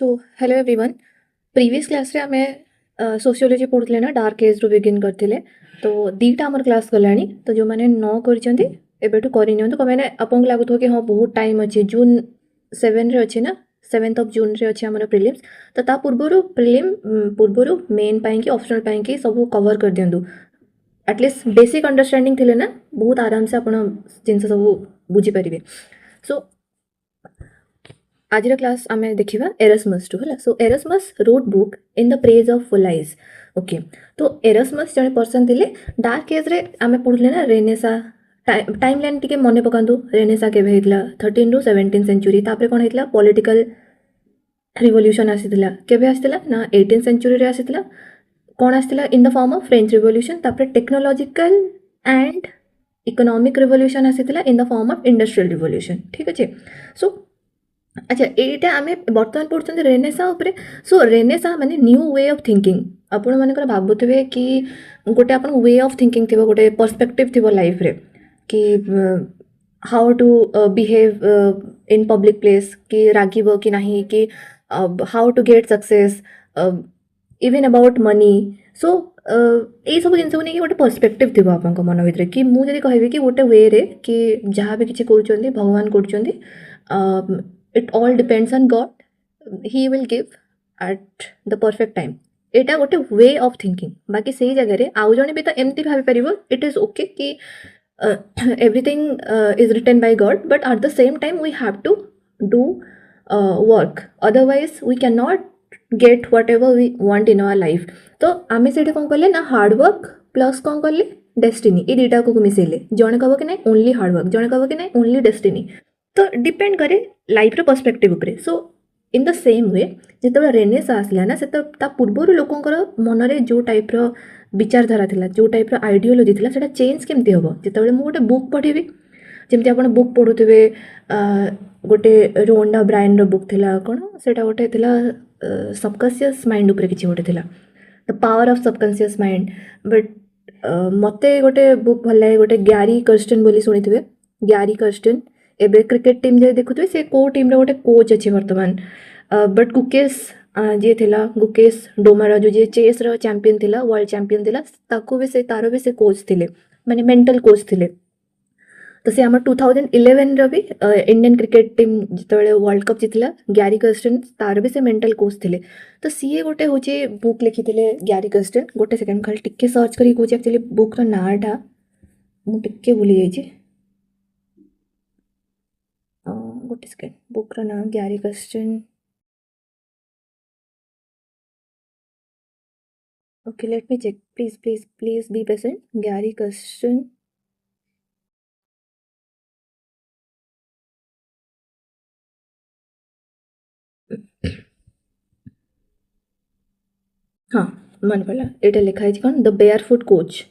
तो hello everyone. Previous class रे आमे सोशियोलॉजी पढ़ुले ना डार्क एज रो बिगिन करथिले। तो दीटा हमर क्लास गलानी। तो जो माने न करचंदी एबेटू करि नियंतु क माने आपन लागुथो कि हां बहुत टाइम अछि। जून 7 रे अछि ना, 7th ऑफ जून रे अछि हमर प्रीलिम्स। तो ता पूर्वरु पूर्वरु मेन पाई कि ऑप्शनल पाई कि सब कवर कर दियंतु। एटलीस्ट बेसिक अंडरस्टैंडिंग थिले ना बहुत आराम से आपण जिंस सब बुझी परिबे। सो आज क्लास आम देखा एरसमस टू है। So Erasmus wrote book in the praise of follies. Okay, तो एरसमस जड़े पर्सन थे डार्क एज रे आम पढ़ुले ना रेनेसा टाइम लाइन टी मन पकातु। रेनेसा के 13 to 17 सेंचुरी। तापर कौन होता पॉलिटिकल रिवोल्यूशन आसीला केबे आसीला ना 18 सेंचुरी रे आसीला। कौन आसीला in the form of French revolution. तापर टेक्नोलॉजिकल एंड इकोनॉमिक रिवोल्यूशन आसीला in the form of industrial revolution. ठीक अच्छे। सो अच्छा, एटा आमे बर्तमान पढ़ुछन रेनेसा उपरे। सो रेनेसा माने न्यू वे ऑफ थिंकिंग। आपण मानकर भाबुतबे कि गोटे आपण वे ऑफ थिंकिंग थिबो, गोटे पर्सपेक्टिव थिबो लाइफ रे कि how to behave in public place, कि रागिबो कि नाही, कि how to get success, even about money. So यही सब जिन नहीं गोटे पर्सपेक्टिव थी आप मन भितर कि मुझे कहबी कि गोटे वे रे कि जहाँ भी किसी कर भगवान कर it all depends on God. He will give at the perfect time. एटा गोटे वे ऑफ थिंकिंग। बाकी से जगह आउ जड़े भी तो एमती भाई पार इट इज ओके कि everything is written by God, but at the same time we have to do work, otherwise we can not get whatever we want in our life. तो आम से कौन कले ना हार्डवर्क प्लस कौन कले destiny, ये दुटा को मिसेले। जड़े कह कि ना ओनली हार्डवर्क, जड़े कह कि ना ओनली डेस्टिनी। तो डिपेंड करे लाइफ रो पर्सपेक्टिव उपरे। सो इन द सेम वे जिते रेनेसा आसला ना से पूर्वर लोकंर मनरे जो टाइप रो विचारधारा थिला, जो टाइप रो आइडियोलॉजी थिला, सेटा चेंज केमती हम जिते मुझे गोटे बुक पढ़ी। जमती आप बुक पढ़ुवे गोटे रोंडा ब्रायन रो बुक थिला कौन सेटा गोटे थिला सबकॉन्शियस माइंड उपरे किछि गोटे थिला, the power of subconscious mind. But मते गोटे बुक भल लगे, गोटे ग्यारी कर्स्टन बोली शुणी। ग्यारी कर्स्टन एबे क्रिकेट टीम जे देखुए से को टीम रे गोटे कोच अच्छे वर्तमान। बट गुकेश जी थिला, गुकेश डोमारा जो जे चेस रो चैंपियन थिला, वर्ल्ड चैंपियन थिला, ताको भी से तारो भी से कोच थिले, माने मेंटल कोच थिले। तो से आम 2011 रो भी इंडियन क्रिकेट टीम जिते वर्ल्ड कप जीतला, ग्यारी कर्स्टन तार भी से मेंटल कोच थिले। तो सीए गोटे हूँ बुक लिखी ग्यारी कर्स्टन। गोटे सेकेंड खाली टिके सर्च करी कौच एक्चुअली बुक रो नाटा मुझे भूली जाइए। गोटे सेकेंड, बुक रो ना Gary Kirsten. Okay, let me check, please please please be patient. Gary Kirsten. हाँ मन पड़ा, ये लिखाई कौन the barefoot coach.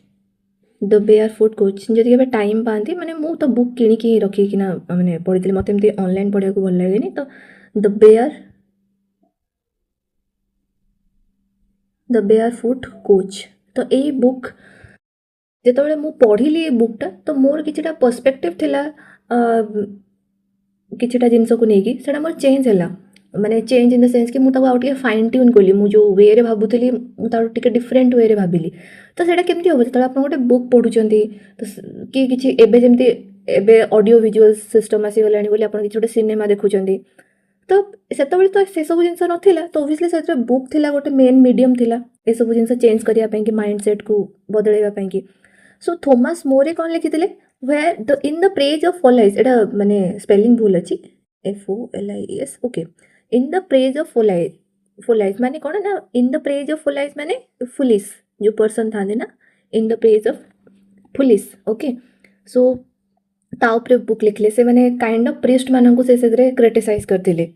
The barefoot coach जदि केबे टाइम पाती मैंने मु तो बुक किणिकी रखिकिना मैंने पढ़ी। मत एमती ऑनलाइन पढ़ा को भल लगे। तो द बेयरफुट कोच। तो यही बुक जिते मु पढ़ी बुकटा तो मोर किछिटा पर्सपेक्टिव थिला किछिटा जिनस को लेकिन सेटा मोर चेंज है, माने चेंज इन द सेंस कि मुझे आउटे फाइन ट्यून कली। मुझे वे रे भावुली मुझे डिफरेंट वे रे भाविली। तो सेटा केमती हम जो आप गोटे बुक पढ़ुं तो कि किसी एबे जमती एबे ऑडियो विजुअल सिस्टम आसीगला बोली आप किसी गोटे सिनेमा देखुं। तो से तो से सब जिन नाला। तो ओबियसली से बुक थिला गोटे मेन मीडियम थिला ए सब जिन चेंज करने कि माइंड सेट को बदलवाई। सो थॉमस मोरे कौन लिखी where the in the praise of follies. एटा माने स्पेलिंग भूल अच्छी, FOLIES। Okay, in the praise of follies. Follies माने कौन ना in the praise of follies माने फुलिस जो पर्सन था ना, in the praise of fools. Okay, so ता उपरे बुक लिखले से माने काइंड ऑफ प्रिस्ट माननकु से क्रिटिसाइज करथिले।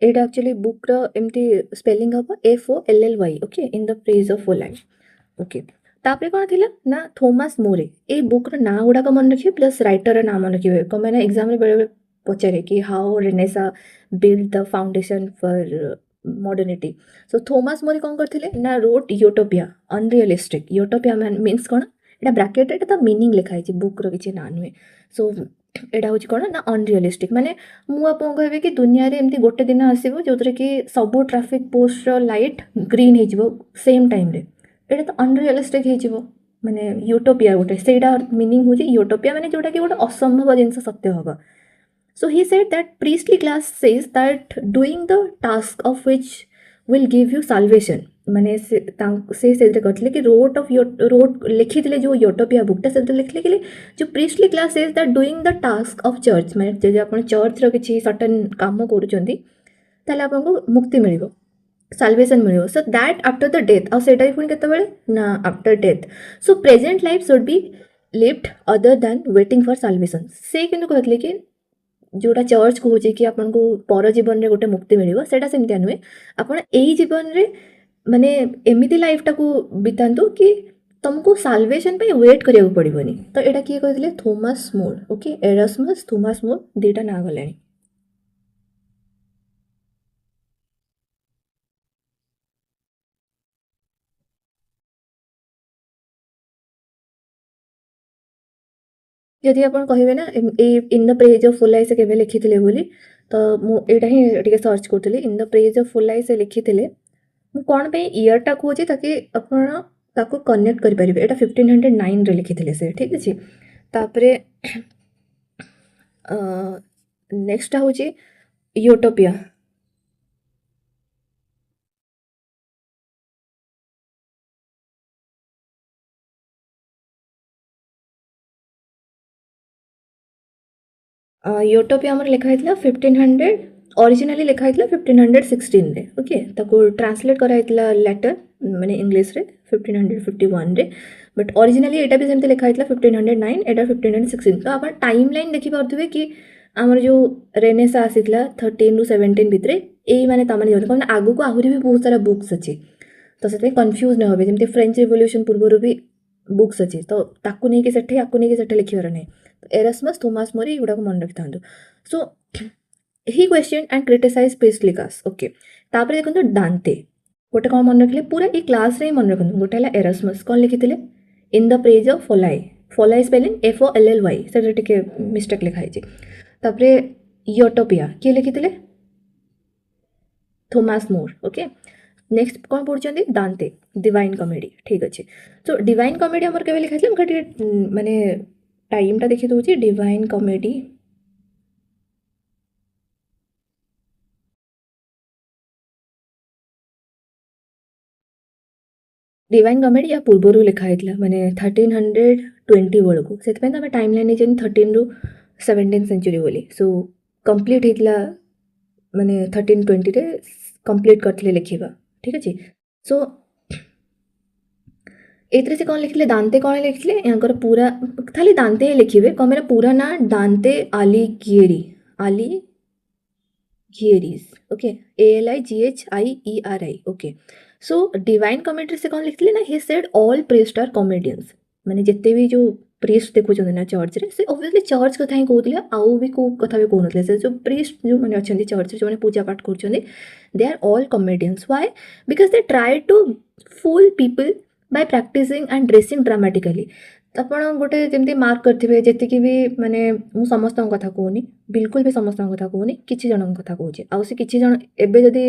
एटा एक्चुअली बुक रो एमती स्पेलिंग हम FOLLY। Okay, in the praise of follies. Okay, तापरे कौन थिला ना थॉमस मोरे। ए बुक रो ना गुड़ाक मन रखिए प्लस राइटर रो नाम मन रखिए। कौन मैंने एग्जाम में बेले पचारे कि how Renaissance build the foundation for modernity. So Thomas More कौन करथिले ना wrote Utopia unrealistic. Utopia means कौन एटा ब्राकेट एटा त मीनिंग लिखाई बुक रो किछि ना नुहे सो एटा होछि कोन ना अनरियलिस्टिक माने मु आपन कहबे कि दुनिया रे एमती गोटे दिन आसीबो जोतरे कि सब ट्रैफिक पोस्ट रो लाइट ग्रीन हे जिवो सेम टाइम रे एटा त अनरियलिस्टिक हे जिवो माने यूटोपिया गोटे सेटा मीनिंग होछि यूटोपिया माने जोटा कि गोटे असंभव जिंस सत्य होबो. So he said that priestly class says that doing the task of which will give you salvation. माने से करथिले कि रोट लिखिथिले जो यूटोपिया बुकटा से लिखले कि जो priestly class says that doing the task of church माने जे आपण चर्च रो किछि सर्टेन काम करूचंती ताले आपनको मुक्ति मिलिबो साल्वेशन मिलिबो so that after the death और सेटा पुनी केते बेले ना after death so present life should be lived other than waiting for salvation से किंतु कहथिले कि जोटा चर्च कहूँ कि आपन को पर जीवन में गोटे मुक्ति मिल से नुहे आपड़ यही जीवन में माने एमती लाइफ टाक बितातु कि तुमको साल्वेशन पे वेट करिया पड़ोनी तो यहाँ किए कहते Thomas More okay Erasmus Thomas More दीटा ना गले जदि आप कहे ना in the praise of folly से केवे लिखी बोली तो मुझे ही सर्च करी in the praise of folly से लिखी कौन पे इयरटा कहूँ ताकि आपको कनेक्ट करेंगे यहाँ 1509 रे लिखी से ठीक अच्छे तापर नेक्स्ट हूँ यूटोपिया यूटोपिया आमर लिखाई 1500 ओरिजिनली लिखाई 1516 रे ओके ताको ट्रांसलेट कराइला लेटर माने इंग्लिश रे 1551 रे बट ओरिजिनली एटा भी सेमते लिखाई 1509 एटा 1516 तो अपन टाइम लाइन देखि पारथुबे कि आमर जो रेनेसा आसीतला 13 रु 17 भितरे एई माने तमाने जन कोन आगु को आहुरी भी बहुत सारा बुक्स अछि तो सेते कंफ्यूज न होबे जेमते फ्रेंच रिवोल्यूशन पूर्वरु भी बुक्स अछि तो ताकु नै कि सेठे आकु नै कि सेठे लिखिबार नै एरस्मस थॉमस मोर एगुड़ा को मन रखि था so he question and criticize priestly class okay तापर देखो डांते गोटे कौन मन रखिले पूरा ये क्लास रे मन रखु गोटे है एरस्मस कौन लिखी in the praise of folly spelling FOLLY से टिके मिस्टेक लिखाई तापर यूटोपिया किए लिखी थॉमस मोर ओके नेक्स्ट कौन पढ़ुं दांते डिवाइन कॉमेडी ठीक अच्छे सो डिवाइन कॉमेडी आमर केवे लिखाई माने टाइम टा देखी दूसरी डिवाइन कॉमेडी डिवाइन कॉमेडी या पूर्वर लिखाई माने 1320 बेलू से टाइम लाइन नहीं 13 रु 17 सेंचुरी बोली सो कंप्लीट होता माने 1320 रे कंप्लीट करते लिखा ठीक अच्छे सो एतरे से कौन लिखले दांते कौन लिखले यहाँ पूरा खाली दांते ही लिखे कौन मेरा पूरा ना Dante Alighieri's okay ALIGHIERI okay so Divine Comedy से कौन लिखते ना he said all priest are comedians माने जिते भी जो प्रीस्ट देखुं ना चर्च रे से ऑब्वियसली चर्च कथा ही कहते आउ भी को कथा भी कहते से जो प्रीस्ट जो मैंने अच्छा चर्च जो पूजा पाठ कर they are all comedians why because they try to fool people by practicing and dressing dramatically ଆପଣ ଗୋଟେ ଯେମିତି ମାର୍କ କରିଥିବେ ଯେତିକି ବି ମାନେ ମୁଁ ସମସ୍ତଙ୍କ କଥା କହୁନି ବିଲକୁଲ ବି ସମସ୍ତଙ୍କ କଥା କହୁନି କିଛି ଜଣଙ୍କ କଥା କହୁଛି ଆଉ ସେ କିଛି ଜଣ ଏବେ ଯଦି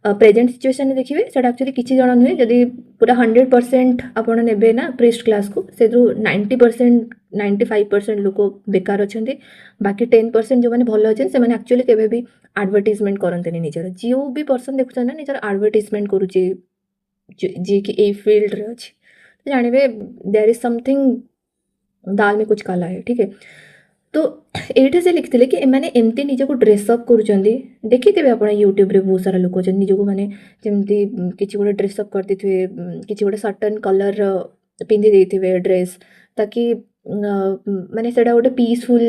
प्रेजेंट सिचुएशन में देखिए सेटा एक्चुअली किसी जन नुहे जदि पूरा 100% आपण नेबे ना प्रीस्ट क्लास को से 90% 95% लोक बेकार अच्छा बाकी 10% जो मैंने भल अच्छे से एक्चुअली केवे भी एडवर्टाइजमेंट करते निजर जो भी पर्सन देखुं ना निजर एडवर्टाइजमेंट करुचे जी कि ए फील्ड रे अच्छे जानवे देयर इज समथिंग दाल में कुछ काला है ठीक है तो ये से लिखते कि एमाने एमती निज को ड्रेसअप कर देखिथे आप यूट्यूब रे बहुत सारा लोक निज को मैंने जमती किसी गोटे ड्रेसअप करते किसी गोटे सर्टन कलर पिंधि देते ड्रेस ताकि माने सेटा गोटे पीसफुल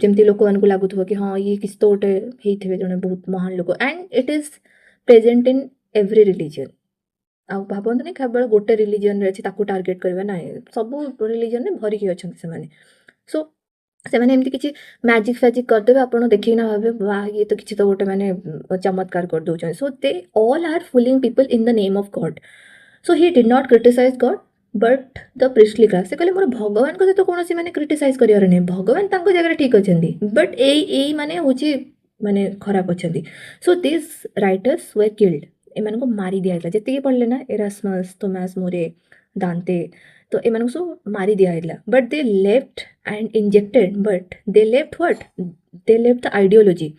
जमती लोक मान लगुव कि हाँ ये किसी तो गोटे होते जड़े बहुत महान लोक and it is present in every religion आ भावतु नहीं केवल गोटे रिलीजन रे अच्छे टार्गेट करवा ना सब रिलीजन में भरिकी अच्छा से सो से मैंने एमती किसी मैजिक फैजिक करदे आप देखिए ना भावे वाह ये तो किसी तो गोटे मैंने चमत्कार कर दौरान so they all are fooling people in the name of God so he did not criticize God but the priestly class से कहले मोर भगवान को सहित कौन मैंने क्रिटिसाइज करार नहीं भगवान तांको जगह ठीक अच्छा बट यही माने हूँ माने खराब अच्छा so this writers were killed एम को मारी दिया जी पढ़ले ना एरास्मस थॉमस मोरे दांते तो एम सब मारी दिया but they left and injected but they left what they left the ideology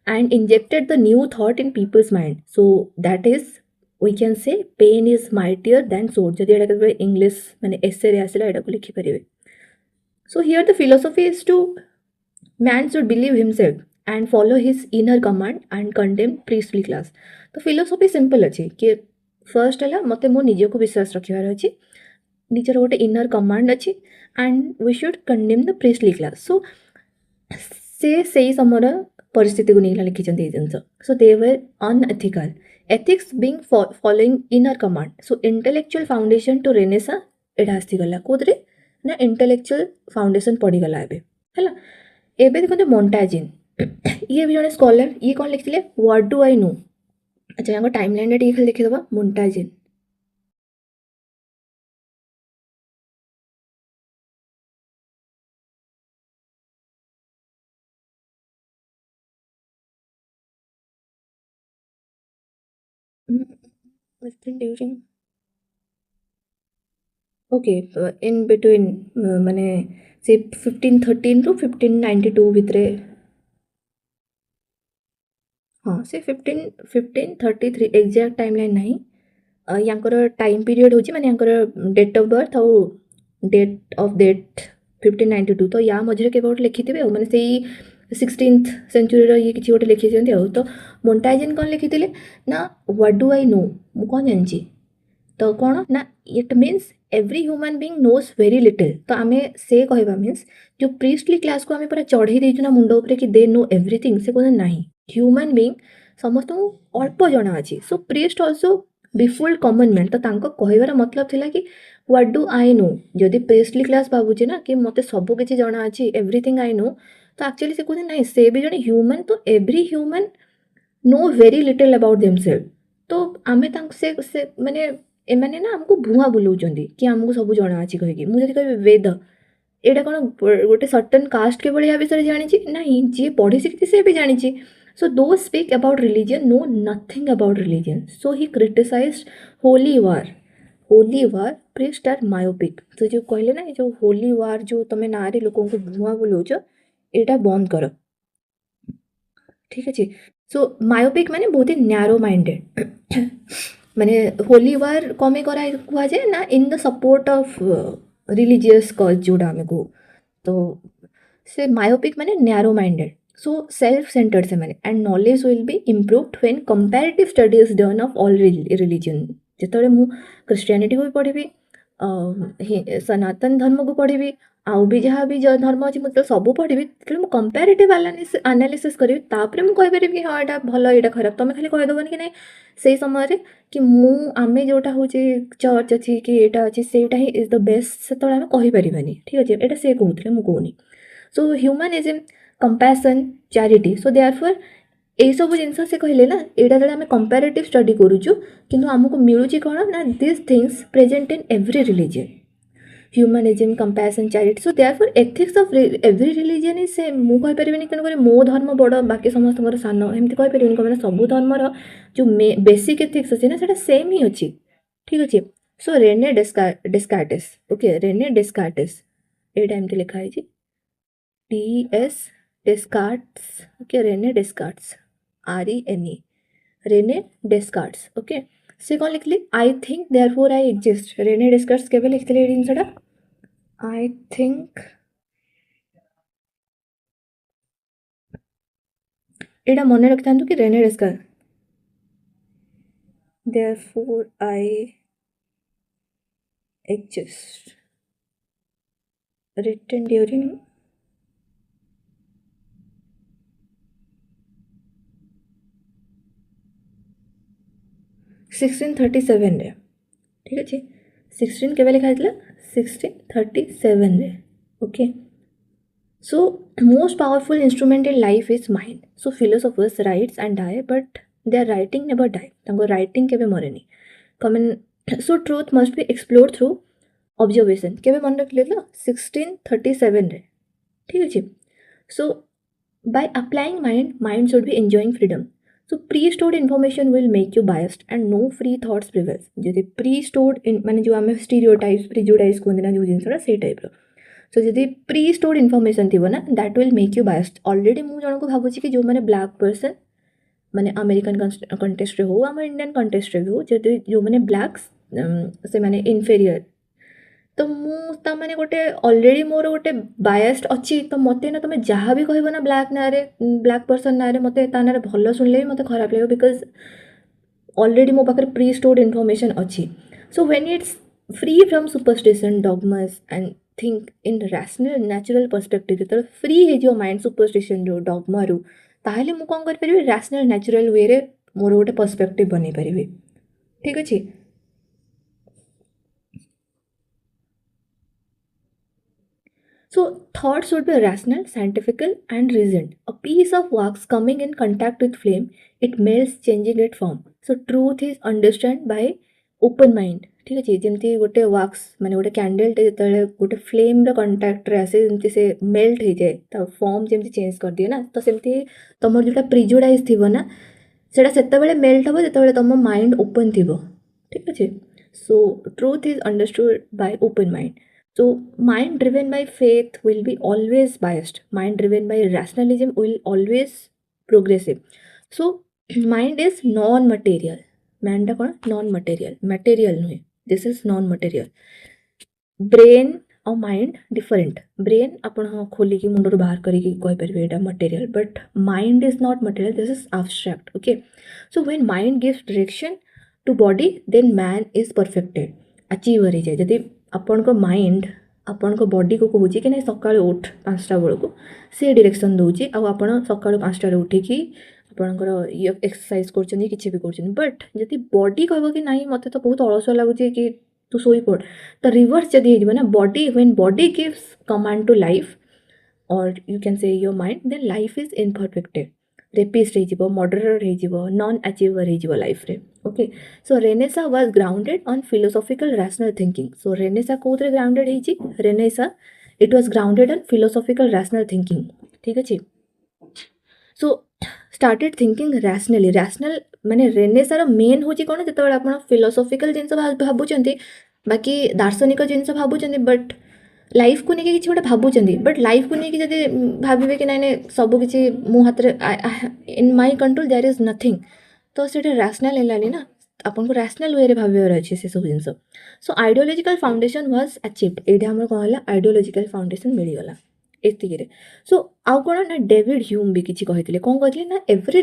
and injected the new thought in people's mind. So that is we can say pain is mightier than sword. যদি এটা কেবল English মানে এসে রে আসলে এটা লিখি পারিবে so here the philosophy is to man should believe himself and follow his inner command and condemn priestly class तो philosophy simple अछि कि first ହେଲା मते मो निज को विश्वास रखिबार अछि निजर गोटे इनर कमांड अछि and we should condemn the priestly class so से समय परिस्थिति को नहीं लिखिं जिन so they were unethical ethics being following inner command so intellectual foundation to Renaissance एटा आसीगला कोदरे ना इंटेलेक्चुअल फाउंडेशन पड़ीगला एबे देखते मोन्टाजिन ये भी जड़े स्कॉलर ये कौन लिखते व्हाट डू आई नो अच्छा यहाँ टाइम लाइन खाली देखीदे मोन्टाजिन during ओके इन बिटवीन माने से 1513 टू 1592 भितर हाँ से 1533 एक्जाक्ट टाइम लाइन नहीं यांकर टाइम पीरियड होची माने यांकर डेट ऑफ बर्थ और डेट ऑफ डेथ 1592 तो या मझे के गोटे लिखिथे मैंने से 16th सेंचुरी ये किसी गोटे लिखी तो मोन्टाजिन कौन लिखी ना व्हाट डू आई नो मु कौन जानची तो कौन ना it means every human being knows very little तो आम से कहवा मीन्स जो प्रीस्टली क्लास को आम पूरा चढ़ई देचु ना मुंड उपरे कि दे नो एवरीथिंग से कहते ना ह्यूमन बीइंग समस्त अल्प जना अच्छी so priest also befool common man तो कहबार मतलब थिला कि व्हाट डू आई नो जदि प्रीस्टली क्लास भावुचे ना कि मत सब किसी जना अच्छी एवरीथिंग आई नो तो एक्चुअली से कहते ना से भी जड़े ह्यूमन तो every human know very little about themselves तो आम से माने एमाने ना आमको भुआ बुलाऊँ कि आमको सब जना अच्छी कहीकि मुझे कह वेद एटा कौन गोटे सर्टन कास्ट के भाया विषय जानी ना जी पढ़ी शिखी से भी जानी सो दो speak about religion know nothing about religion so he criticize holy war priest are myopic तो जो कहले ना जो होली वार जो तुम्हें ना रे लोक भुआ बुलाऊच एटा बंद कर ठीक अच्छे सो मायोपिक माने बहुत ही नैरो माइंडेड माने होली वार कमे करा कह जाए ना in the support of religious कज जोड़ा आम को तो से मायोपिक माने narrow minded so self centred से माने and knowledge will be improved when comparative studies done of all religion जिते मु क्रिश्चियनिटी को भी पढ़ी सनातन धर्म को पढ़ी आउ भी जहाँ भी धर्म अच्छी मतलब सब पढ़ी तो मुझे कंपैरेटिव एनालिसिस करी तापर मुझे कहीपर कि हाँ यहाँ भल यहाँ खराब तुम खाली कहीदेवन कि ना से समय कि आम जोटा हूँ चर्च अच्छी कि यहाँ अच्छी से इज द बेस्ट से आम कहीपर ठीक अच्छे यहाँ से कहते मुझे कहूनी सो ह्यूमानिज्म कंपैशन चैरिटी सो देयरफॉर यही सब जिन से कहले ना यहाँ जो आम कंपैरेटिव स्टडी करुचु किंतु आमको मिलूँ कौन ना this things present in every religion humanism compassion charity so therefore ethics of every religion is same मु कहि परिबेनी तेणुक मो धर्म बड़ बाकी समस्त सान एमती कहि परिबेनी कहीं सब धर्मर जो बेसिक एथिक्स अच्छी ना सेटा सेम ही अच्छी ठीक अच्छे so René Descartes okay René Descartes एटा एमती लिखाई DS Descartes okay René Descartes RENE René Descartes okay से कौन लिखली I think therefore I exist René Descartes केबे लिखते जिनसा आई थिंक एटा मन रखि था कि René Descartes therefore I exist written during 1637 रे ठीक अच्छे 16 केवे लिखा 1637 रे okay so most powerful instrument in life is mind so philosophers writes and die but their writing never die writing केवे मरेनी कमेन so truth must be explore through observation केबे मन रखिले 1637 रे ठीक अच्छे। So by applying mind should be enjoying freedom. So pre stored information will make you biased and no free thoughts prevails. जदि प्री स्टोर्ड माने जो आम स्टीरियोटाइप्स प्रिजुडाइज कहते ना जो जिनसा से टाइप्र। सो जदि प्री स्टोर्ड इनफॉरमेशन थी ना that will make you biased. Already मुझे जन को भावुँ कि जो मैंने ब्लैक पर्सन माने अमेरिकन कंटेस्ट हो आम इंडियन कंटेस्ट भी हो जदि जो मैंने ब्लैक्स से माने इनफेरियर तो मुझे गोटे अलरेडी मोर गोटे बायस्ड अच्छी तो मत ना तुम जहाँ भी कह ना ब्लैक ना ब्लैक पर्सन ना मत ना भल शुणिले भी मत खराब लगे बिकज अलरेडी मो पाखे प्री स्टोर्ड इनफॉरमेशन अच्छी। So when it's free from superstition dogmas and think in rational natural perspective जो फ्री हो माइंड सुपरस्टिशन रू डॉगमा रू ताहले मु कौन कर पारि रैशनल नेचुरल वे रे मोर गोटे पर्सपेक्टिव बन पारि ठीक अच्छे। So thoughts should be rational, scientific, and reasoned. A piece of wax coming in contact with flame, it melts, changing its form. So truth is understood by open mind. ठीक अच्छे जमती गोटे wax माने गोटे कैंडल टे जो गोटे flame contact रे आसे जमती से मेल्ट हो जाए तो फॉर्म जमती चेंज कर दिए ना तो सेमती तुम जोटा प्रिजुडाइज थी ना सेटा सेतबेले मेल्ट हम जो तुम माइंड ओपन थी ठीक अच्छे। So truth is understood by open mind. So mind driven by faith will be always biased. Mind driven by rationalism will always progressive. So mind is non-material. Mind का non-material. Material नहीं. This is non-material. Brain और mind different. Brain आपण हाँ खोलिकी मुंडर बाहर करिकी कहि परिबे एटा material but mind is not material this is abstract okay. So when mind gives direction to body then man is perfected achieve हो जाए। जदि आपण को माइंड आपण को बॉडी को कहूँ कि नहीं सकाल उठ 5टा बेलू से डायरेक्शन दूची आपण सकाल 5टार उठिकी आपणकर एक्सरसाइज कर किसी भी कर बट जदि बॉडी कह कि नहीं मत तो बहुत अलसुआ लगुच कि तू शोई पड़ तो रिवर्स जदि हो ना body when body gives command to life or you can say your mind then life is imperfected rapist हो मर्डरर हो नॉन अचीवर हो लाइफ रे okay. So Renaissance was grounded on philosophical rational thinking. So Renaissance कौन grounded हो Renaissance it was grounded on philosophical rational thinking ठीक अच्छे। So started thinking rationally rational माने रेनेसार मेन हूँ कौन जो आप फिलोसॉफिकल जिन भावुं बाकी दार्शनिक जिन भावुं बट लाइफ को लेकिन किसी गोटे भावुं बट लाइफ को लेकिन जब भावे कि नाई सबकि मो हाथ in my control their is nothing तो सीटा रैशनल है ना आपको रैशनल वे भावर अच्छे से सब जिन। सो आइडियोलॉजिकल फाउंडेशन वाज अचीव्ड ये आम कौन है आइडियोलॉजिकल फाउंडेशन मिलगला एतिक। सो आउ कौन ना डेविड ह्यूम भी किसी कहते कौन कहते ना every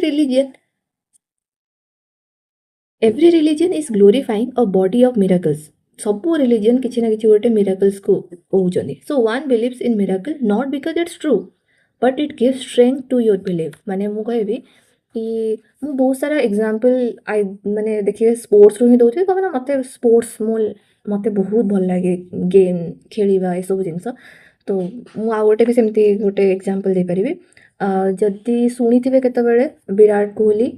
religion is glorifying a body of miracles. सबू रिलीजन किसी ना किसी गोटे मिराकल्स को कहते। So one believes in miracle not because it's true but it gives strength to your believe. माने मु कहबी कि मु बहुत सारा एग्जांपल आई माने देखिए स्पोर्ट्स रू ही दउथि कबे ना मते स्पोर्ट्स मते बहुत भल लागे गेम खेलिबा ए सब जिंस तो मु आ गोटे भी सेमती गोटे एग्जांपल दे परिबी जदि सुनिथिबे केतेबेले विराट कोहली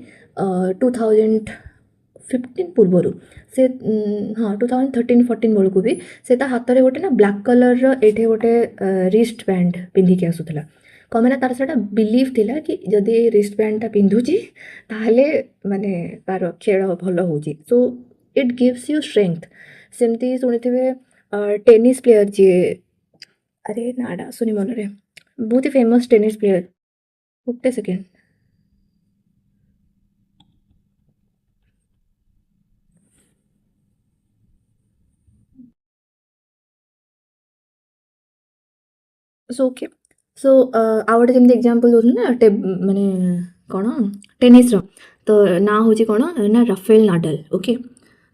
2015 पूर्वर से हाँ 2013-14 बेलू भी से हाथ में गोटे ना ब्लैक कलर ये गोटे रिस्ट बैंड पिंधिकी आसूला कम ना तार से बिलीव थिला कि जदि रिस्ट बैंडटा पिंधुची ताहले माने तार खेल भल हो। So it gives you strength. सेमती शुणिथे टेनिस प्लेयर जी अरे नाडा सुनी मन रे बहुत ही फेमस टेनिस प्लेयर गोटे सेकेंड सो ओके। सो आउ गोटे जमी एग्जांपल दूसरी ना माने कौन टेनिस तो ना हूँ कौन ना राफेल नाडाल ओके।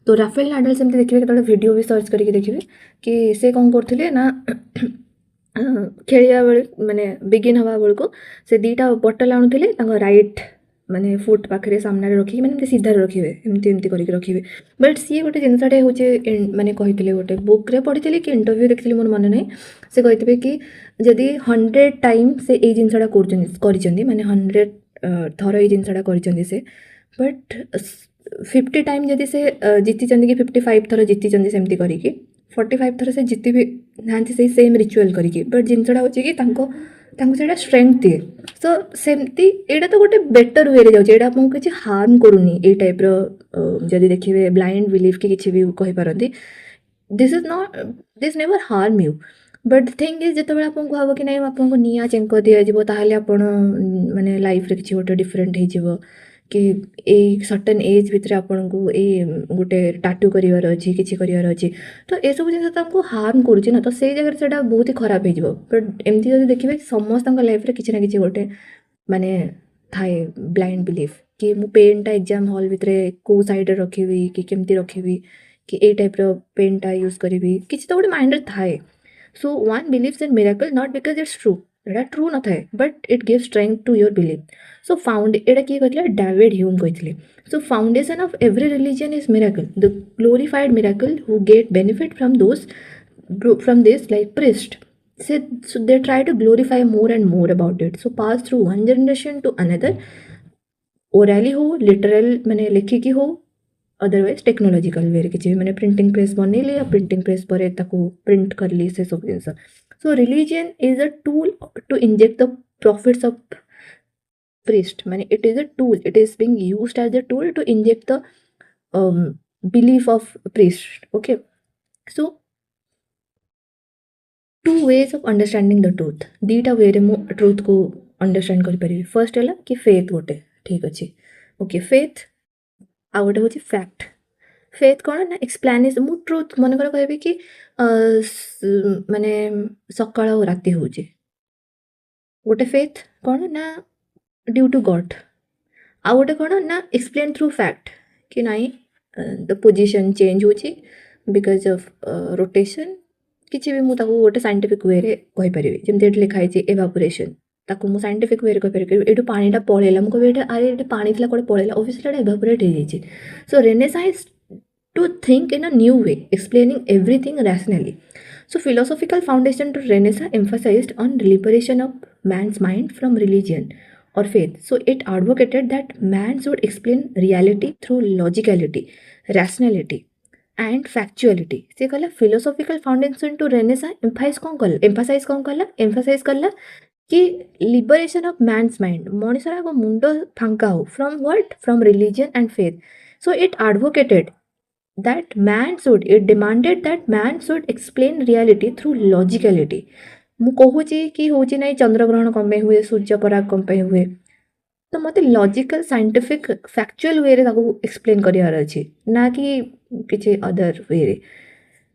तो राफेल नाडाल सेमती देखिए केतबेले वीडियो भी सर्च करके देखिए कि से कौन करथिले ना खेलिया बेले माने बिगिन हवा बेलू से दीटा बटल आणुथिले राइट माने फुट पाखे सामने रखिकी माने सीधा रखिए एमती करके रखिए बट सी गोटे जिनसाटे हूँ माने कही गोटे बुक रे पढ़ी कि इंटरव्यू देखी मोर मन ना से कही कि जदि 100 टाइम से ये जिनसा कर माने 100 थर ये जिनसा कर से बट 50 टाइम जदि से जीति कि 55 थर जीति सेमती करिकी 45 थर से जिते भी नाहांती से सेम रिचुअल करिकी बट जिनसटा होची कि तांको सेटा स्ट्रेंथ दिए सो सेमती एटा तो गोटे बेटर वे रे जाउची एटा आपको किछि हार्म करूनी ए टाइप रो जदि देखिबे ब्लाइंड बिलीफ कि किछि भी कहि पारंती this is not this never harm you but thing is जिते आपको भाव कि नहीं आपको निआ चेंक दिज्व ताहले आपण माने लाइफ रे किछि गोटे डिफरेंट हो कि ए सर्टेन एज भितर आपन को ए गोटे टाटू करिवार अछि किछि करिवार अछि तो ए सब जिन तांको हार्म करूछि ना तो से जगह सेटा बहुत ही खराब हे जिवो बट एमती जदि देखिबे समस्त लाइफ रे किछि ना किछि गोटे माने थाए ब्लाइंड बिलीफ कि मु पेनटा एग्जाम हॉल भितर को साइड रखिबी कि केमती रखिबी कि ए टाइप रो पेनटा यूज करिबी किछि तो गोटे माइंड रे थाए so one believes in miracle not because it's true एटा ट्रू न थाए but it gives strength to your belief so found एटा किए कहले डेविड ह्यूम कहते so foundation of every religion is miracle the glorified miracle who get benefit from this like priest so they try to glorify more and more about it so pass through one generation to another orally हो literal माने लिखिकी हो otherwise technological वे किसी मैंने printing press बनैली या printing press पर print करली से सब जिन so religion is a tool to inject the profits of priest माने it is a tool it is being used as a tool to inject the belief of priest okay so two ways of understanding the truth दीटा वे रे मु truth को understand कर परिबी first हला कि faith गोटे ठीक अछि ओके फेथ आ गोटे होछि फैक्ट फेथ कौन ना एक्सप्लेनेशन मु ट्रूथ मन कर कहबी कि माने सकाळ और राति होछि गोटे फेथ कौन ना ड्यू टू गॉड आ गोटे कौन ना एक्सप्लेन थ्रू फैक्ट कि नाई द पोजिशन चेंज होछि बिकॉज ऑफ रोटेशन किसी भी मुझे गोटे साइंटिफिक वे रे कहि परिबी जेमते एठी लिखा है एवापोरेशन ताको मु साइंटिफिक वे रे कहि परिबी एठु पानीटा पळेला मु कहबी एटा अरे एटा पानी थिला कोडे पळेला ऑब्वियसली एटा एवापोरेट हे जाइछि so Renaissance to think in a new way, explaining everything rationally. So, philosophical foundation to Renaissance emphasized on liberation of man's mind from religion or faith. So, it advocated that man should explain reality through logicality, rationality, and factuality. से कहला philosophical foundation to Renaissance emphasize कला कि liberation of man's mind मनुष्यर को मुंड फांका हो from what? From religion and faith. So, it advocated that man should it demanded that man should explain reality through logicality मु कहूची कि होची नहीं चंद्रग्रहण कम हुए सूर्य पराग कम हुए तो मते लॉजिकल साइंटिफिक फैक्चुअल वे रे ताको एक्सप्लेन करियार अछि ना कि किछि अदर वे रे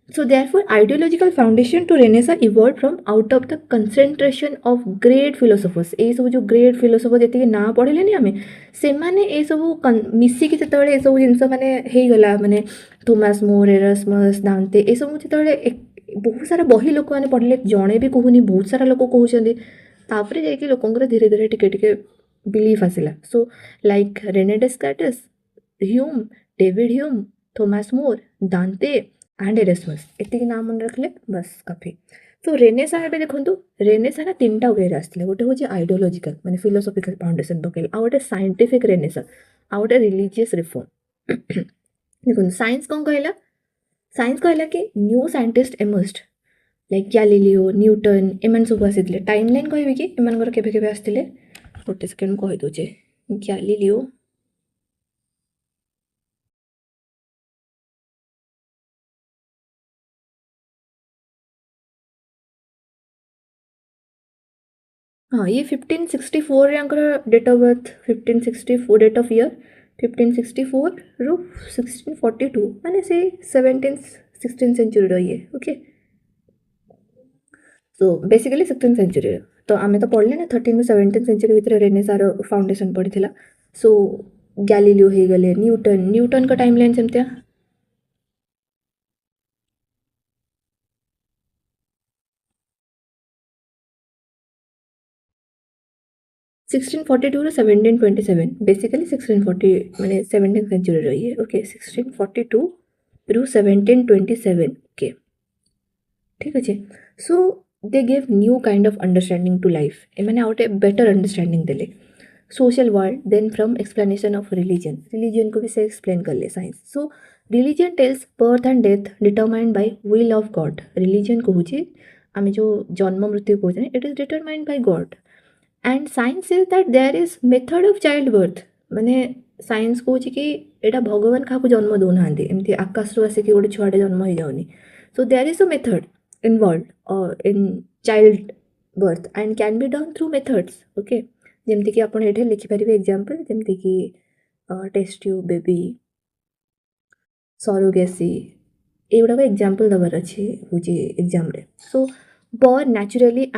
so therefore ideological foundation to Renaissance evolved from out of the concentration of great philosophers ए सब जो great philosopher जति के ना पढ़िले नि हमें से माने ए सब मिसी कि जतबेले ए सब जिंस माने हे गला माने थॉमस मोर एरस्मस दांते ए सब जतबेले बहुत सारा बही लोक माने पढ़िले जणे भी कहूनी बहुत सारा लोक कहउछंदी तापरे जाय कि लोकंकर धीरे धीरे टिके टिके बिलीफ आसिला so like René Descartes Hume David Hume Thomas More Dante and एरस्मस एतिकी नाम मन रखले बस काफी तो रेनेसा एबे देखंतु रेनेसा ना तीनटा वे रे आस्थिले गोटे होची आइडियोलॉजिकल माने फिलोसॉफिकल फाउंडेशन पकेल आ गोटे साइंटिफिक रेनेसा आ गोटे रिलीजियस रिफॉर्म देखो साइंस कोन कहला कि new scientist emerged like Galileo Newton एमन सब आसिले टाइमलाइन कहबे कि एमनकर केबे केबे आस्थिले गोटे सेकेंड कहि दोचे गैलीलियो हाँ ये 1564 यांकर date of birth 1564 date of year 1564 रु 1642 माने से 16th सेंचुरी रही okay so basically 16th century तो आमे तो पढ़ले ना 13 to 17th सेंचुरी भीतर रेनेसार फाउंडेशन पड़ीथिला सो गैलीलियो हे गले न्यूटन का टाइमलाइन सेमतिया 1642 to 1727 बेसिकली 1640 माने 17th सेंचुरी रही है ओके 1642 रु 1727 ओके ठीक अच्छे so they give new kind of understanding to life ए माने आउटे बेटर अंडरस्टैंडिंग देले social world then from explanation of religion को भी से एक्सप्लेन कर ले science so religion tells birth and death determined by will of God religion कहूँ आम जो जन्म मृत्यु कहते it is determined by God and science is that there is method of child birth माने साइंस कहूँ कि एटा भगवान क्या जन्म दौना एमती आकाश आसिक गोटे छुआटे जन्म हो जाऊनी so there is a method involve in child birth and can be done through methods okay जमती कि आप लिखिपारे एग्जाम्पल जमती कि टेस्ट ट्यूब बेबी सरोगेसी एगुड़ाक एग्जाम्पल दबार अच्छे हूँ एग्जाम रे so born naturally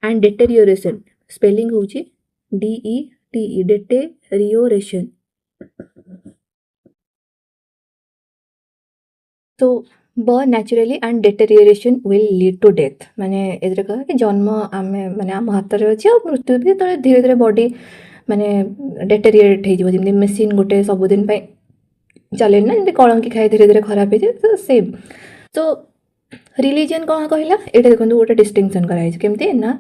and deterioration spelling हूँ DETE डेटेरियोरेशन तो born naturally and deterioration will lead to death माने एदरे कहा कि जन्म आम माने आम हाथ में अच्छे और मृत्यु भी तो धीरे धीरे बॉडी माने डेटेरिएट हो जमी मेसीन गोटे सबुदिन चले ना जमी कलंकी खाए धीरे धीरे खराब हो तो सेम तो रिलीजन कौन कहला ये देखो गोटे डिस्टिंक्शन कराई केमती ना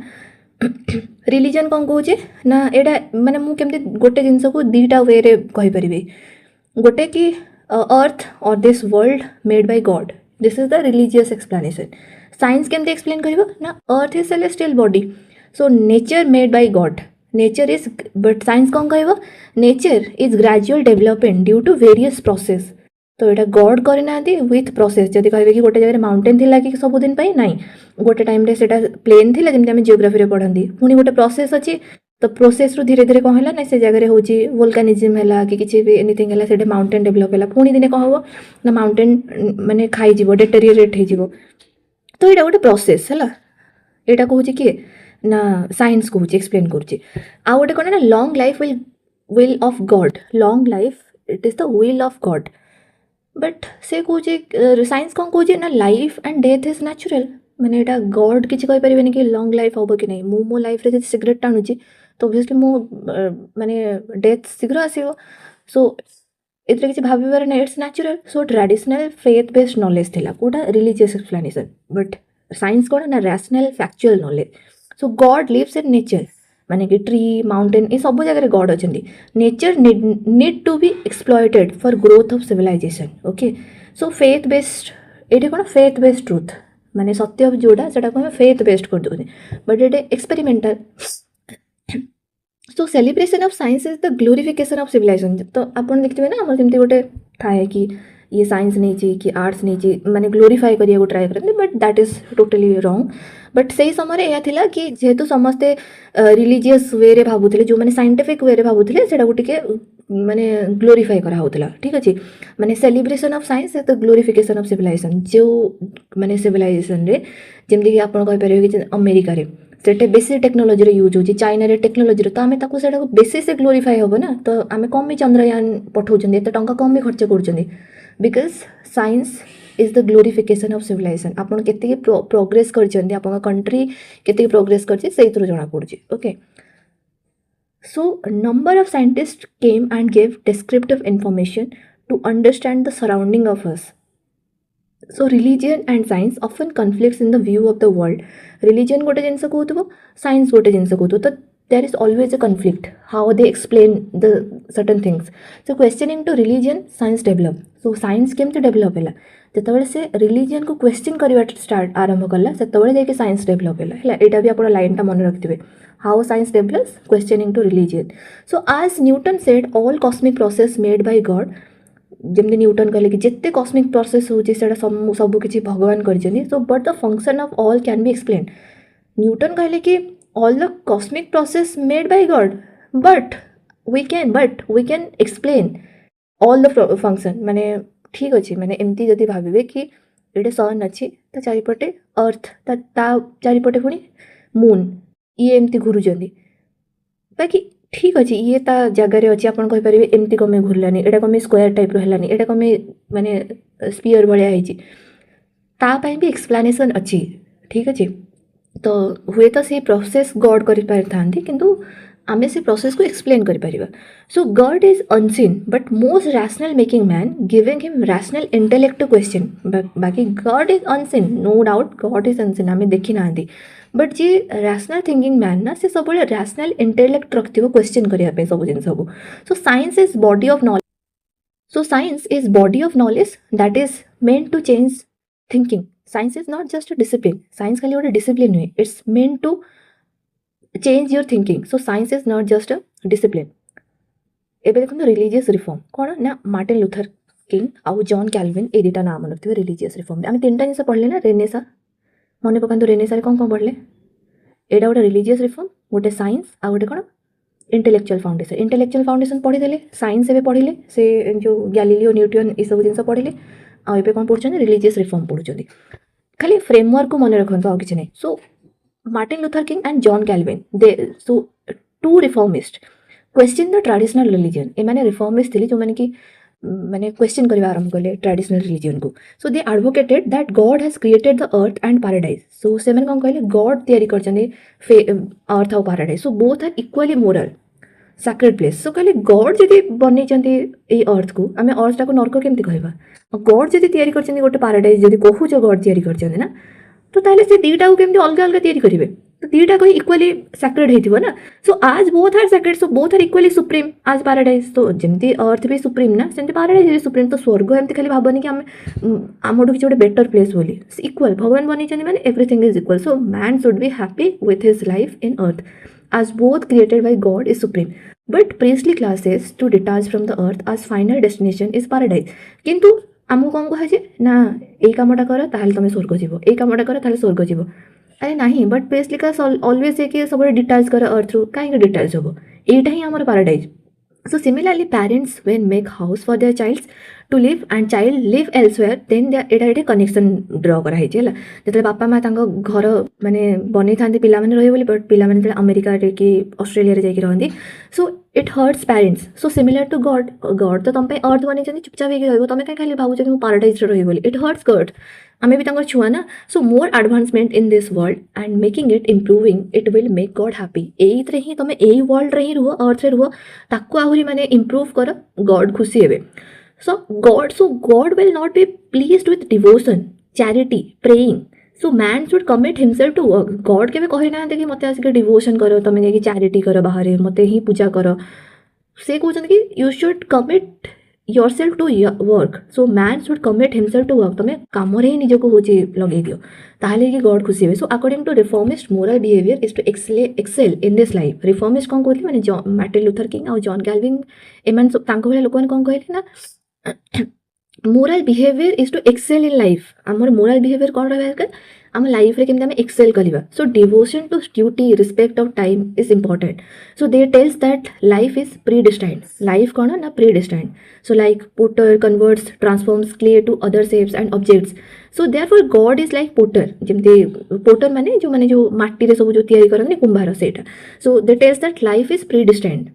रिलीजन कौन कहे ना एटा माने मुझे गोटे जिनस को दीटा वे कहीपरि गोटे कि अर्थ और this world made by God this is the religious explanation science केमती एक्सप्लेन कर ना earth is celestial body so nature made by God nature is but science कौन कह nature is gradual development due to various process तो यहाँ God करना with process जब कहे कि गोटे जगह माउंटेन थी कि सबुदिन ना गोटे टाइम से प्लेन थी जमी आम जियोग्राफी पढ़ती पुणी गोटे प्रोसेस अच्छी तो प्रोसेस रू धीरे धीरे कौन है ना से जगह हूँ वोल्कानिज्म है कि किसी भी एनीथिंग है से माउंटेन डेभलप है पुणी दिने कौन हम ना माउंटेन माने खाई डेटेरियोरेट हो तो यहाँ गोटे प्रोसेस है यहाँ कहूँ किए ना साइंस कहूँ एक्सप्लेन करुँचे आउ गोटे कौन ना long life will of God long life it is the will of God but से कहे साइंस कौन कहे ना life and death is natural मैंने यहाँ गॉड किसी कहीपरि कि लॉन्ग लाइफ हम कि नहीं मो लाइफ रे सिगरेट टाणुची तो ओबियसली मो माने डेथ शीघ्र आसो सो ए किसी भावर ना it's natural so traditional faith based knowledge थिला कोटा रिलीजियस एक्सप्लेनेशन बट साइंस कौन ना rational factual knowledge so God lives in nature माने कि ट्री माउंटेन ये सब जगह गॉड अच्छा nature need to be exploited for growth of civilization okay so faith based ये कौन फेथ बेस्ड ट्रुथ माने सत्य जोड़ा से फेथ बेस्ड कर दे बट ये experimental so celebration of science is the glorification of civilisation तो आप देखते ना आम जमी गोटे थाए कि ये साइंस नहीं कि आर्ट्स नहीं माने ग्लोरीफाई करिया ट्राए करते but that is totally wrong but से समय यह थिला कि जेहेतु समस्ते रिलीजियस वे रे भावुले जो मैंने साइंटिफिक वे रे भावुले से टे माने ग्लोरीफाई कराला ठीक अच्छे माने celebration of science is the glorification of civilisation जो माने सिविलाइजेशन रे जमती कि आप कहीपर कि अमेरिका रे से बेसी टेक्नोलोजी यूज हो चाइना रे टेक्नोलोजी तो आम बेसी से ग्लोरीफाई हम ना तो आम कम भी चंद्रयान पठाऊँ एत टंका कम भी खर्च कर because science is the glorification of civilisation आपन केते प्रोग्रेस करछन्ती आपन कंट्री केते प्रोग्रेस करछि सेही थ्रू जणा पड़ुछि okay so number of scientist came and give descriptive information to understand the surrounding of us so religion and science often conflicts in the view of the world religion गोटे जिनस कहूथबो science गोटे जिनस कहूथबो तो there is always a conflict how they explain the certain things so questioning to religion science develop so science केमती develop है जितेबाला से religion को question करवा स्टार्ट आरंभ कला से साइंस डेभलप है यहाँ भी आप लाइन मन रखिए how science develops questioning to religion so आज Newton said all cosmic process made by God जमती न्यूटन कहले कि जिते कॉस्मिक प्रोसेस होची सब किसी भगवान कर so but the function of all can be explain Newton कहले कि all the cosmic process made by God but we can explain all the function माने ठीक अच्छे माने एमती जदि भावे कि ये सन अच्छी ता चारिपटे अर्थ ता चारिपटे पुणी मून ये एमती घूरुचंदी बाकी ठीक अच्छे ये ता जगार अच्छी आप कहीपर एमती कमे घूरलानी एटा कमे स्क्वायर टाइप रही एटा कमे माने स्पीयर भाया तापाई भी एक्सप्लेनेशन अच्छी ठीक अच्छे तो हुए तो से प्रोसेस गॉड कर पारि किंतु आमे से प्रोसेस को एक्सप्लेन कर परिबा. So God is unseen but most rational making man giving him rational intellect to question. बाकी God is unseen, no doubt God is unseen, आमे देखि नांदी. बट जी रैशनल थिंकिंग मैन ना से सब रैशनल इंटेलेक्ट रखिथिबो क्वेश्चन करिया पे सब जिंस को. So science is body of knowledge. So science is body of knowledge that is meant to change thinking. Science is not just a discipline. Science खाली गोटे discipline नुहे. It's meant to change your thinking. So science is not just a discipline. ଏବେ ଦେଖନ୍ତୁ religious reform କ'ଣ ନା Martin Luther king ଆଉ ଜନ୍ କ୍ୟାଲଭିନ୍ ଏଇ ଦୁଇଟା ନାଁ ମନେ ରଖିଥିବେ ରିଲିଜିୟସ୍ ରିଫର୍ମ. ଆମେ ତିନିଟା ଜିନିଷ ପଢ଼ିଲେ ନା ରେନେସା, ମନେ ପକାନ୍ତୁ ରେନେସାରେ କ'ଣ କ'ଣ ପଢ଼ିଲେ? ଏଇଟା ଗୋଟେ ରିଲିଜିୟସ୍ ରିଫର୍ମ, ଗୋଟେ ସାଇନ୍ସ ଆଉ ଗୋଟେ କ'ଣ इंटेलेक्चुअल फाउंडेशन. इंटेलेक्चुअल फाउंडेशन पढ़ीदे साइंस एवं पढ़िले से जो गैलीलियो न्यूटन ये सब जिन पढ़िले आउ कौन पढ़ुं रिलीजियस रिफॉर्म पढ़ुं. खाली फ्रेमवर्क को मन रखु आउ कि नहीं. So Martin Luther King and John Calvin they so two reformist question the traditional religion. एमाने रिफॉर्मिस्ट थे जो मैंने कि मैंने क्वेश्चन करवा आरंभ कले ट्रेडिशनल रिलीजन को. So they advocated that God has created the earth and paradise. So से कौन कहले गॉड तैयारी करछन्ते अर्थ और paradise. So both are equally moral sacred place. So कहले गॉड जदि बनई ये अर्थ को आम अर्थ टाक नर्क केमती कहवा. गॉड जदि तैयारी करछन्ते गोटे पैराडाइज जदि कहूच गॉड तैयारी करछन्ते ना तो ताले से दीटा को केमती अलग अलग तैयारी करेंगे. तो दीटा को इक्वली सैक्रेड होइथिबो ना. So as both are sacred. So both are equally supreme as paradise. तो जमती अर्थ भी सुप्रीम ना सेमती पैराडाइज भी सुप्रीम. तो स्वर्ग एमती खाली भाबनी कि आम आमठू किसी गोटे बेटर प्लेस बोली. इक्वल भगवान बनई माने everything is equal. So man should be happy with his life in earth as both created by God is supreme. But priestly classes to detach from the earth as final destination is paradise. किंतु आमको कौन कहे ना ये कामटा कर ताहले तुम स्वर्ग जीव, ये कामटा कर ताहले स्वर्ग जीव. अरे नहीं बट प्रिस्टली क्लास ऑलवेज ये कि सब डिटाच कर अर्थ रू कहीं डिटाच हम यहाँ ही आम paradise. So similarly parents when make house for their childs to live and child live elsewhere then Etah Ete connection ड्र कराई है. जो बापा माँ घर माने बन था पाने रही बोली बट पाने अमेरिका कि ऑस्ट्रेलिया रे जाकि रहती. So it hurts parents. So similar to God. God तो तुम अर्थ बन चुपचाप हो तुम कहीं खाली भावुच कि पैराडाइज रही बोली. It hurts God. आमे भी तांकर छुआ ना. So more advancement in this world and making it improving it will make God happy. एइथरे ही तुम एई वर्ल्ड रे ही रुह अर्थ रे रुह ताकू आहुरी माने इम्प्रूव कर गॉड खुशी हेबे. So God will not be pleased with devotion charity praying. So man should commit himself to work. God केबे कहि ना कि मते आसिक डिवोशन कर तुम जाकि चैरिटी कर बाहर मते ही पूजा कर. से कहते कि you should commit yourself to work. So man should commit himself to work. तुम्हें काम ही निजको हूँ लगे दियो ताहले कि गॉड खुशी हे. So according to reformist moral behaviour is to excel in this life. Reformist कौन कहते मैंने मार्टिन लूथर किंग और जॉन कैल्विन एम लोक मैंने कौन कहले ना moral behaviour is to excel in life. आमर मोरल बिहेवियर कौन रहा दरकार आम लाइफ रे केमती आम एक्सेल करवा. So devotion to duty respect of time is important. So they tells that life is predestined. Life कौन ना predestined. So like potter converts transforms clay to other shapes and objects. So therefore God is like potter. जमती potter माने जो माटी रे सब जो तैयारी करते कुंभार सेटा. So they tells that life is predestined.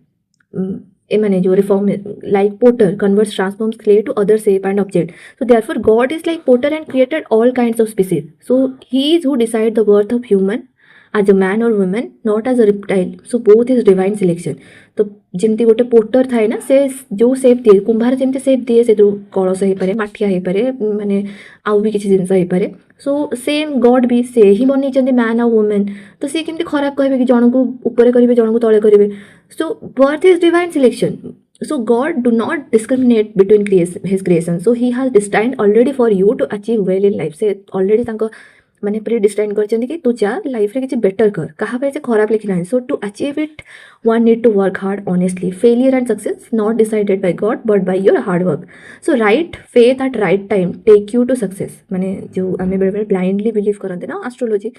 एमाने जो reform like potter converts transforms clay to other shape and object. So therefore God is like potter and created all kinds of species. So he is who decide the worth of human as a man or woman not as a reptile. So both is divine selection. तो जमती गोटे Potter थाए ना से जो सेप दिए कुंभार जमती सेप दिए से कलश हो पारे माठिया हो पारे माने आउ भी किसी जिनस हो पारे. सो सेम गॉड भी से ही बनई मैन और वुमेन. तो सी केमती खराब कहे कि जन को ऊपर करेंगे जन को तले करेंगे. So birth is divine selection. So God do not discriminate between his creation. So he has destined already for you to achieve well in life. से already तांको माने प्री डिस्टाइन करछन्ती कि तू जा लाइफ रे किछि बेटर कर कहा पे से खराब लिखि नाही. So to achieve it one need to work hard honestly. Failure and success not decided by God but by your hard work. So right faith at right time take you to success. माने जो आमे बेले blindly believe करते ना astrology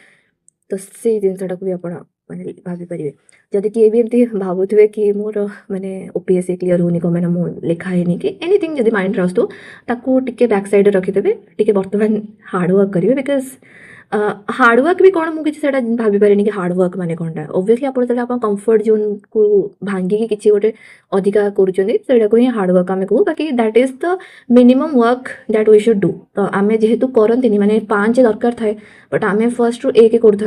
तो से जिनसटा को भी आपण माने भाबी परिबे. जदि किए भी एमती भाबुथबे कि मोर माने ओपीएससी क्लियर होनी को माने मो लिखा है कि एनीथिंग जदि माइंड रस्तो ताकू टिके बैक साइड रखि देबे टिके वर्तमान हार्ड वर्क करिवे. बिकॉज हार्डवर्क भी कौन मुझे भाभी पारे कि हार्डवर्क माने कौनटा. ओब्वियसली आप कंफर्ट जोन को भांगिकी किसी गोटे अधिका करूँ ही हार्डवर्क आम कहू. बाकी that is the minimum work that we should do. तो आम जेहेतु करती माने 5 दरकार थाए बट आम फर्स्ट रु 1 करूँ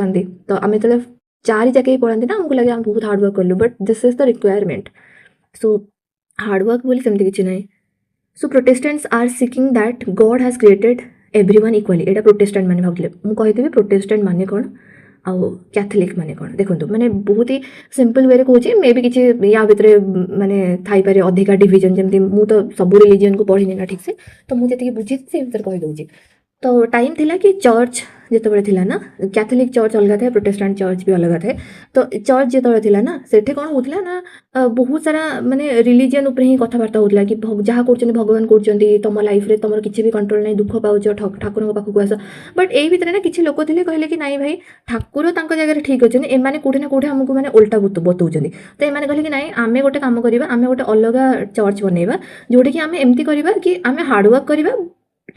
तो आम जो चारि जाके पढ़ाते ना आमको लगे आम बहुत हार्ड वर्क कलु but this is the requirement so hard work बोली सेमती किछि नाही so protestants are seeking that God has created everyone equally एटा प्रोटेस्टेंट माने भाबले मु कहिदेबी प्रोटेस्टेंट माने कोन आउ कैथोलिक माने कोन देखंतु माने बहुत ही सिंपल वे रे कहूची मे बी किछि या भितरे माने थाई पारे अधिका डिवीजन जेमती मु तो सब रिलीजन को पढ़िनी ना ठीक से तो मु जति बुझी से भितर कहि दउची तो टाइम थिला कि चर्च ଯେତେବେଳେ ଥିଲା ନା କ୍ୟାଥୋଲିକ୍ ଚର୍ଚ୍ଚ ଅଲଗା ଥାଏ ପ୍ରୋଟେଷ୍ଟାଣ୍ଟ ଚର୍ଚ୍ଚ ବି ଅଲଗା ଥାଏ ତ ଚର୍ଚ୍ଚ ଯେତେବେଳେ ଥିଲା ନା ସେଠି କ'ଣ ହେଉଥିଲା ନା ବହୁତ ସାରା ମାନେ ରିଲିଜିଅନ୍ ଉପରେ ହିଁ କଥାବାର୍ତ୍ତା ହେଉଥିଲା କି ଯାହା କରୁଛନ୍ତି ଭଗବାନ କରୁଛନ୍ତି ତୁମ ଲାଇଫ୍ରେ ତୁମର କିଛି ବି କଣ୍ଟ୍ରୋଲ ନାହିଁ ଦୁଃଖ ପାଉଛ ଠାକୁରଙ୍କ ପାଖକୁ ଆସ ବଟ୍ ଏଇ ଭିତରେ ନା କିଛି ଲୋକ ଥିଲେ କହିଲେ କି ନାଇଁ ଭାଇ ଠାକୁର ତାଙ୍କ ଜାଗାରେ ଠିକ୍ ଅଛନ୍ତି ଏମାନେ କେଉଁଠି ନା କେଉଁଠି ଆମକୁ ମାନେ ଓଲଟା ବତଉଛନ୍ତି ତ ଏମାନେ କହିଲେ କି ନାଇଁ ଆମେ ଗୋଟେ କାମ କରିବା ଆମେ ଗୋଟେ ଅଲଗା ଚର୍ଚ୍ଚ ବନେଇବା ଯେଉଁଠିକି ଆମେ ଏମିତି କରିବା କି ଆମେ ହାର୍ଡ଼ୱାର୍କ କରିବା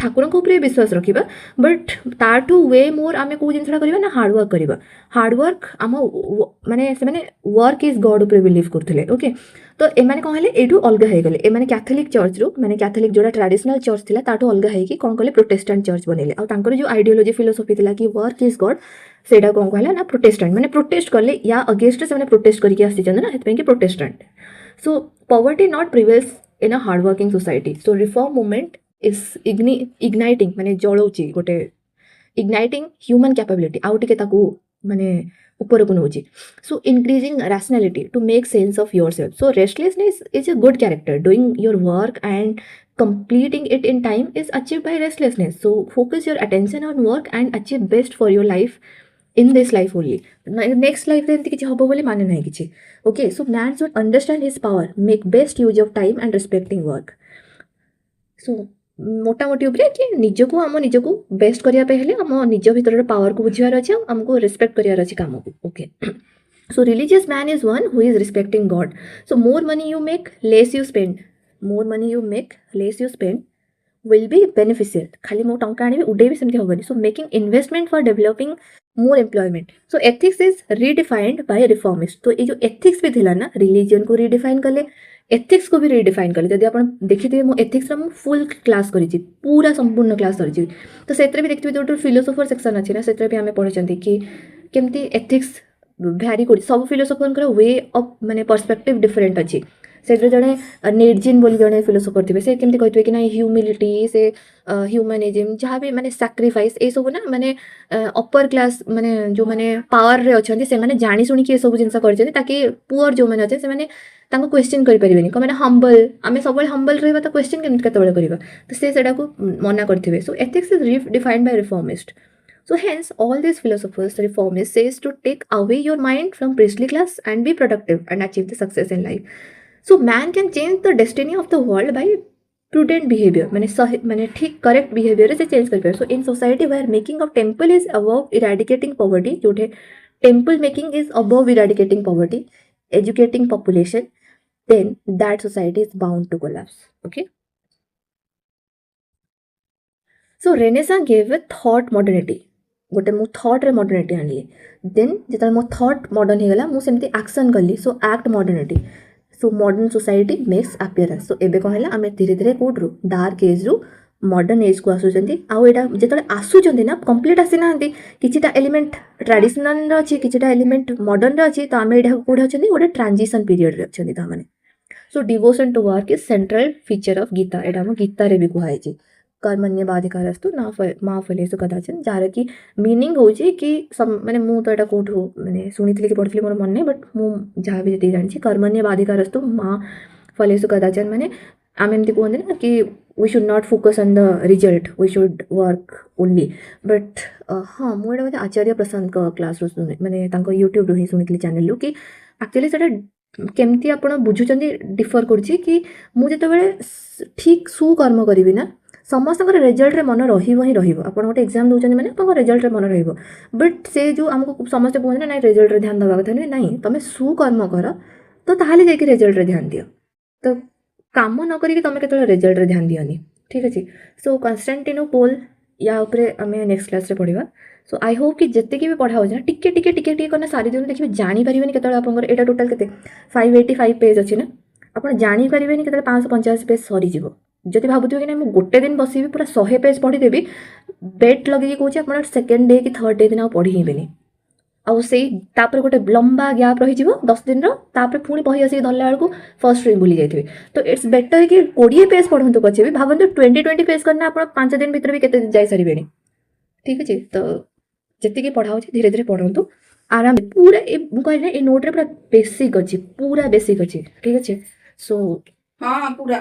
ଠାକୁରଙ୍କ ଉପରେ ବିଶ୍ୱାସ ରଖିବା ବଟ୍ ତାଠୁ ୱେ ମୋର୍ ଆମେ କେଉଁ ଜିନିଷଟା କରିବା ନା ହାର୍ଡ଼ୱାର୍କ କରିବା ହାର୍ଡ଼ୱାର୍କ ଆମ ମାନେ ସେମାନେ ୱାର୍କ ଇଜ୍ ଗଡ୍ ଉପରେ ବିଲିଭ୍ କରୁଥିଲେ ଓକେ ତ ଏମାନେ କ'ଣ ହେଲେ ଏଇଠୁ ଅଲଗା ହେଇଗଲେ ଏମାନେ କ୍ୟାଥୋଲିକ୍ ଚର୍ଚ୍ଚରୁ ମାନେ କ୍ୟାଥୋଲିକ୍ ଯେଉଁଟା ଟ୍ରାଡିସନାଲ୍ ଚର୍ଚ୍ଚ ଥିଲା ତାଠୁ ଅଲଗା ହେଇକି କ'ଣ କଲେ ପ୍ରୋଟେଷ୍ଟାଣ୍ଟ ଚର୍ଚ୍ଚ ବନେଇଲେ ଆଉ ତାଙ୍କର ଯେଉଁ ଆଇଡ଼ିଓଲୋଜି ଫିଲୋସଫି ଥିଲା କି ୱାର୍କ ଇଜ୍ ଗଡ୍ ସେଇଟା କ'ଣ କହିଲା ନା ପ୍ରୋଟେଷ୍ଟାଣ୍ଟ ମାନେ ପ୍ରୋଟେଷ୍ଟ କଲେ ୟା ଅଗେନ୍ଷ୍ଟରେ ସେମାନେ ପ୍ରୋଟେଷ୍ଟ କରିକି ଆସିଛନ୍ତି ନା ସେଥିପାଇଁ କି protestant so poverty not prevails in a hard working society so reform movement is igniting माने जलाउची गोटे इग्नाइटिंग ह्यूमन कैपेबिलिटी आउ टिके ताकू माने ऊपर को नउची so increasing rationality to make sense of yourself so restlessness is a good character doing your work and completing it in time is achieved by restlessness so focus your attention on work and achieve best for your life in this life only next life रे एंती किछि हबो बोली माने नाही किछि okay so man should understand his power make best use of time and respecting work so मोटामोटी उपरे कि निजको आम निजको बेस्ट करिया पे हेले आम निज भितर पावर को बुझियार अछि हमको रिस्पेक्ट करियार अछि काम को okay so religious man is one who is respecting god so more money you make less you spend more money you make less you spend will be beneficial खाली मो टंका आनी उडे भी सेमती होबनी so making investment for developing more employment so ethics is redefined by reformists तो ये जो ethics भी थिला ना religion को redefine कले एथिक्स को भी रिडिफाइन कले जदि आप देखिथे मो एथिक्स रा मो फुल क्लास करिछि पूरा संपूर्ण क्लास करिछि तो सेतरे भी देखिथे जो फिलोसोफर सेक्शन अछि ना सेतरे भी हमें पढिछंती कि केमती एथिक्स भ्यारी करि सब फिलोसोफर कर वे ऑफ माने पर्सपेक्टिव डिफरेंट अछि सेतरे जणे नेडजिन बोली जणे फिलोसोफर थिबे से केमती कहितबे कि ना ह्यूमिलिटी से ह्यूमनिज्म जहाँ भी माने सैक्रिफाइस ए सब ना माने अपर क्लास माने जो माने पावर रे अछंती से माने जानी सुनी कि ए सब जिंस करछंती ताकि पुअर जो माने अछे से माने तांको क्वेश्चन करि परिबेनी क माने हम्बल आमे सबले हम्बल रहबा त क्वेश्चन केतबेले करिबा तो से सेडा को मना करथिबे so ethics is defined by reformist so hence all these philosophers reformists says to take away your mind from priestly class and be productive and achieve the success in life so man can change the destiny of the world by prudent behavior माने ठीक correct behaviour से change कर पाए so in society where making of temple is above eradicating poverty जोठे temple making is above eradicating poverty educating population then that society is bound to collapse okay so renaissance gave a thought modernity गोटे मु thought रे modernity आनली then जेता मो thought modern हे गला मु सेमती एक्शन करली so act modernity so modern society makes appearance so एबे कहला आमे धीरे धीरे कोड्रु डार्क एज रु मॉडर्न एज को आसुचंती आउ एटा जेतले आसुचंती ना कंप्लीट आसी नांती किछिटा एलिमेंट ट्रेडिशनल रे अछि किछिटा एलिमेंट मॉडर्न रे अछि तो आमे एटा कोडे अछंती गोटे ट्रांजिशन पीरियड रे अछंती ता माने so devotion to work is central feature of Gita एटा हम गीता रे भी कुहाई छी कर्मण्येवाधिकारस्तु मा फलेषु कदाचन जार की मीनिंग होची कि माने मु तो एटा कोठु माने सुनितली कि पढितली मोर मन नै बट मु जहा भी जति जानि छी कर्मण्येवाधिकारस्तु मा फलेषु कदाचन माने आम एमती कहते ना कि we should not focus on the result we should work only but हाँ मुझे बोधे आचार्य प्रशांत का क्लास रू माने यूट्यूब रू ही शुणी चैनल रू कि एक्चुअली से केमती आप बुझुं डिफर करुच्ची कि मुझे ठीक सुकर्म करी ना समस्त रिजल्ट रे मन रही आप गोटे एग्जाम दौरान मैंने आप रिजल्ट रे मन रही बट से जो आमको समस्त कहते ना रिजल्ट रे ध्यान देवा कथा नुहे ना तुम सुकर्म कर तो ताहले जाके रिजल्ट रे ध्यान दियो तो काम न करी तुम के रिजल्ट रे ध्यान दियोनी ठीक अच्छे सो कन्स्टान्टिनोपोल या उपरे आम नेक्स्ट क्लास रे पढ़ा सो आई होप कि जिते भी पढ़ा हो टिके टिके टिके टिके करना सारी दिन देखिए जानीपर केतले आप एटा टोटाल के 585 पेज अच्छी ना आप जानीपर के 585 पेज सरीज जदि भावुवे कि ना गोटे दिन बसबी पूरा 100 पेज पढ़ीदेवी बेट लगे कौच आप सेकेंड डे कि थर्ड डे दिन आप पढ़ी हेबेनी ଆଉ ସେଇ ତାପରେ ଗୋଟେ ଲମ୍ବା ଗ୍ୟାପ୍ ରହିଯିବ 10 ଦିନର, ତାପରେ ପୁଣି ବହି ଆସିକି ଧରିଲା ବେଳକୁ ଫର୍ଷ୍ଟ ରିଡିଂ ଭୁଲି ଯାଇଥିବେ। ତ ଇଟ୍ସ ବେଟର କି 20 ପେଜ୍ ପଢ଼ନ୍ତୁ ପଛେ ବି, ଭାବନ୍ତୁ 20 ପେଜ୍ କରିନା ଆପଣ 5 ଦିନ ଭିତରେ ବି କେତେ ଯାଇସାରିବେଣି। ଠିକ୍ ଅଛି, ତ ଯେତିକି ପଢ଼ା ହେଉଛି ଧୀରେ ଧୀରେ ପଢ଼ନ୍ତୁ ଆରାମ। ପୁରା ମୁଁ କହିଲି ଏ ନୋଟ୍ରେ ପୁରା ବେସିକ୍ ଅଛି, ପୁରା ବେସିକ୍ ଅଛି। ଠିକ୍ ଅଛି, ସୋ ହଁ ପୁରା